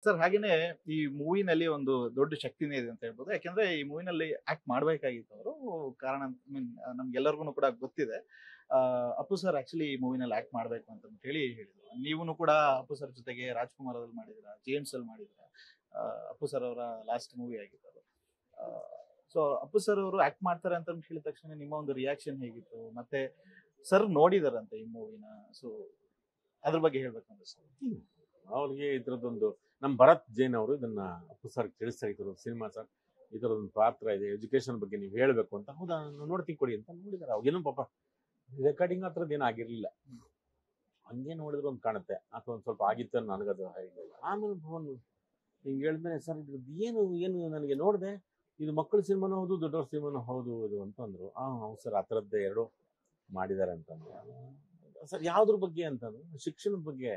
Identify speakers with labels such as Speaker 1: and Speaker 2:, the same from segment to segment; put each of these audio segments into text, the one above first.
Speaker 1: Sir ಹಾಗೇನೆ ಈ ಮೂವಿನಲ್ಲಿ ಒಂದು ದೊಡ್ಡ ಶಕ್ತಿನೇ ಇದೆ ಅಂತ ಹೇಳ್ಬೋದು. ಯಾಕೆಂದ್ರೆ ಈ ಮೂವಿನಲ್ಲಿ ಆಕ್ಟ್ ಮಾಡ್ಬೇಕಾಗಿತ್ತು ಅವರು. ಕಾರಣ ಮೀನ್ ನಮ್ಗೆಲ್ಲರಿಗೂ ಕೂಡ ಗೊತ್ತಿದೆ. ಅಪ್ಪು ಸರ್ ಆಕ್ಚುಲಿ ಈ ಮೂವಿನಲ್ಲಿ ಆಕ್ಟ್ ಮಾಡ್ಬೇಕು ಅಂತ ಹೇಳಿ ಹೇಳಿದ್ರು. ನೀವುನು ಕೂಡ ಅಪ್ಪು ಸರ್ ಜೊತೆಗೆ ರಾಜ್ಕುಮಾರ್ ಅಲ್ಲಿ ಮಾಡಿದ್ರ, ಜೇಮ್ಸ್ ಅಲ್ಲಿ ಮಾಡಿದ್ರ. ಅಪ್ಪು ಸರ್ ಅವರ ಲಾಸ್ಟ್ ಮೂವಿ ಆಗಿತ್ತು. ಸೊ ಅಪ್ಪು ಸರ್ ಅವರು ಆಕ್ಟ್ ಮಾಡ್ತಾರೆ ಅಂತ ಹೇಳಿದ ತಕ್ಷಣ ನಿಮ್ಮ ಒಂದು ರಿಯಾಕ್ಷನ್ ಹೇಗಿತ್ತು? ಮತ್ತೆ ಸರ್ ನೋಡಿದಾರಂತೆ ಈ ಮೂವಿನ, ಸೊ ಅದ್ರ ಬಗ್ಗೆ ಹೇಳ್ಬೇಕಂದ್ರೆ ಸರ್.
Speaker 2: ಅವ್ರಿಗೆ ಇದ್ರದ್ದೊಂದು ನಮ್ಮ ಭರತ್ ಜೈನ್ ಅವರು ಇದನ್ನ ಅಪ್ಪು ಸರ್ ತಿಳಿಸ್ತಾರೆ, ಇದ್ರದ್ದು ಸಿನಿಮಾ ಸರ್ ಈ ಥರದೊಂದು ಪಾತ್ರ ಇದೆ, ಎಜುಕೇಶನ್ ಬಗ್ಗೆ ನೀವು ಹೇಳ್ಬೇಕು ಅಂತ. ಹೌದಾ, ನೋಡ್ತೀನಿ ಕೊಡಿ ಅಂತ ನೋಡಿದಾರೆ. ಅವಾಗೇನು ಪಾಪ ರೆಕಾರ್ಡಿಂಗ್ ಆ ಥರದ್ದು ಏನು ಆಗಿರಲಿಲ್ಲ, ಹಂಗೆ ನೋಡಿದ್ರೆ ಒಂದು ಕಾಣುತ್ತೆ ಅಥವಾ ಒಂದು ಸ್ವಲ್ಪ ಆಗಿತ್ತು ನನಗದು ಹೇಳಿಲ್ಲ. ಆಮೇಲೆ ಫೋನ್ ಹಿಂಗೆ ಹೇಳಿದ್ರೆ ಸರ್ ಇದ್ರದ್ದು ಏನು ಏನು ನನಗೆ ನೋಡಿದೆ, ಇದು ಮಕ್ಕಳ ಸಿನಿಮಾನೂ ಹೌದು ದೊಡ್ಡವ್ರ ಸಿನಿಮಾನೂ ಹೌದು ಇದು ಅಂತಂದ್ರು. ಹೌದು ಸರ್, ಆ ಥರದ್ದೇ ಎರಡು ಮಾಡಿದ್ದಾರೆ ಅಂತಂದ್ರು. ಸರ್ ಯಾವ್ದ್ರ ಬಗ್ಗೆ ಅಂತಂದ್ರು, ಶಿಕ್ಷಣದ ಬಗ್ಗೆ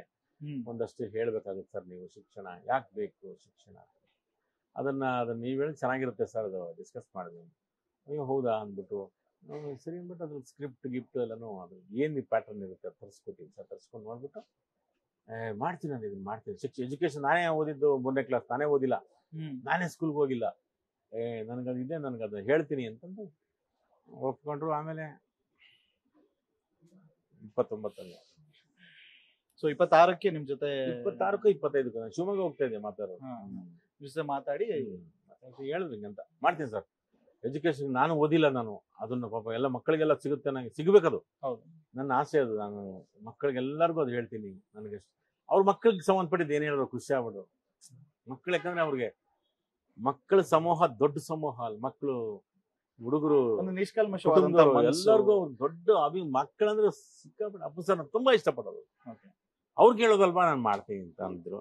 Speaker 2: ಒಂದಷ್ಟು ಹೇಳ್ಬೇಕಾಗುತ್ತೆ ಸರ್. ನೀವು ಶಿಕ್ಷಣ ಯಾಕೆ ಬೇಕು, ಶಿಕ್ಷಣ ಅದನ್ನ ನೀವು ಹೇಳಿ ಚೆನ್ನಾಗಿರುತ್ತೆ ಸರ್, ಅದು ಡಿಸ್ಕಸ್ ಮಾಡಿದ್ವಿ. ಅಯ್ಯೋ ಹೌದಾ ಅಂದ್ಬಿಟ್ಟು ಸರಿ ಅಂದ್ಬಿಟ್ಟು ಅದ್ರ ಸ್ಕ್ರಿಪ್ಟ್ ಗಿಫ್ಟ್ ಎಲ್ಲನೂ ಅದು ಏನು ಪ್ಯಾಟರ್ನ್ ಇರುತ್ತೆ ತರಿಸ್ಕೊಟ್ಟಿವಿ ಸರ್. ತರಿಸ್ಕೊಂಡು ನೋಡ್ಬಿಟ್ಟು ಮಾಡ್ತೀನಿ ನಾನು ಇದನ್ನ ಮಾಡ್ತೀನಿ. ಎಜುಕೇಶನ್ ನಾನೇ ಓದಿದ್ದು 3ನೇ ಕ್ಲಾಸ್, ನಾನೇ ಓದಿಲ್ಲ, ನಾನೇ ಸ್ಕೂಲ್ಗೆ ಹೋಗಿಲ್ಲ. ನನಗದು ಇದೆ, ನನಗದು ಹೇಳ್ತೀನಿ ಅಂತಂದು ಒಪ್ಕೊಂಡ್ರು. ಆಮೇಲೆ 29
Speaker 1: ಸೊ 26ಕ್ಕೆ ನಿಮ್ ಜೊತೆ
Speaker 2: 26ಕ್ಕೂ 25ಕ್ಕೂ ನಾನು ಶಿವಮೊಗ್ಗ ಹೋಗ್ತಾ ಇದ್ದೆ ಮಾತಾಡೋದು.
Speaker 1: ಮಾತಾಡಿ
Speaker 2: ಹೇಳಿದ್ವಿ ಅಂತ ಮಾಡ್ತೀನಿ ಸರ್. ಎಜುಕೇಶನ್ ನಾನು ಓದಿಲ್ಲ, ನಾನು ಅದನ್ನ ಪಾಪ ಎಲ್ಲ ಮಕ್ಕಳಿಗೆಲ್ಲ ಸಿಗುತ್ತೆ, ನನಗೆ ಸಿಗ್ಬೇಕದು.
Speaker 1: ಹೌದು,
Speaker 2: ನನ್ನ ಆಸೆ ಅದು. ನಾನು ಮಕ್ಕಳಿಗೆಲ್ಲರಿಗೂ ಅದು ಹೇಳ್ತೀನಿ. ನನಗೆ ಅವ್ರ ಮಕ್ಕಳಿಗೆ ಸಂಬಂಧಪಟ್ಟಿದ್ದು ಏನ್ ಹೇಳಿದ್ರು ಖುಷಿ ಆಗ್ಬಿಡು ಮಕ್ಕಳು. ಯಾಕಂದ್ರೆ ಅವ್ರಿಗೆ ಮಕ್ಕಳ ಸಮೂಹ ದೊಡ್ಡ ಸಮೂಹ ಅಲ್ಲ, ಮಕ್ಕಳು ಹುಡುಗರು ಎಲ್ಲರಿಗೂ ದೊಡ್ಡ ಮಕ್ಕಳಂದ್ರೆ ಸಿಕ್ಕಾಬಿಟ್ಟು ಅಪ್ಪು ಸರ್ ತುಂಬಾ ಇಷ್ಟಪಡೋದು. ಅವ್ರಿಗೆ ಹೇಳೋದಲ್ವಾ ನಾನು ಮಾಡ್ತೀನಿ ಅಂತ ಅಂದ್ರು.